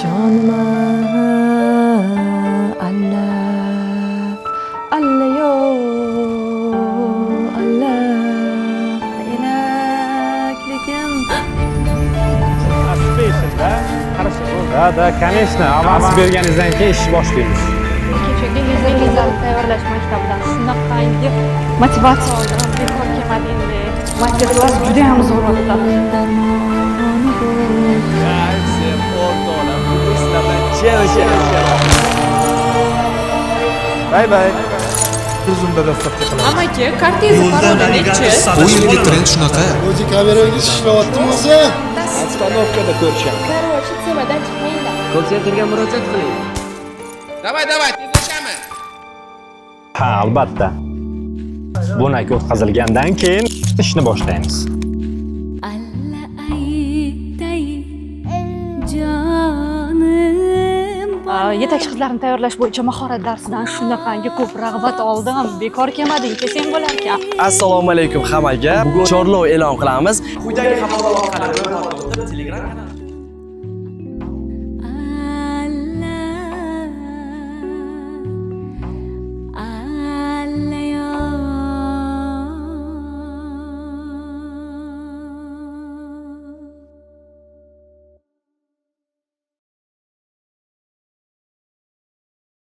Canıma Allah Allah yo Allah elakligim. Aspeysinda qarashib da конечно avans berganingizdan keyin ishni boshlaymiz. Kechagi yuzaki tayyorlash maktabidan shunaqangi motivatsiya oldim. Bekor kelmading deb. Maktablar juda ham zo'r o'tdi. Bay bay. Tuzumda dastlabki qilamiz. Amaki, karteza paroli nechi? Bu yilgi trend shunaqa. O'zi kameraga ishlayaptimi o'zi? Ostanovkada ko'rishamiz. Короче, temadan chiqmanglar. Kol-senterga murojaat qiling. Давай, tezlashamiz. Ha, albatta. Bo'nak o'tkazilgandan keyin ishni boshlaymiz. Alla aytay jonim. Yetakchi qizlarni tayyorlash bo'yicha mahorat darsidan shunaqangi ko'p rag'bat oldim. Bekor kelmading, desang bo'lar ekan. Assalomu alaykum hammaga. Bugun chorlov e'lon qilamiz. Quyidagi havola orqali ro'yxatga o'tib Telegram kanal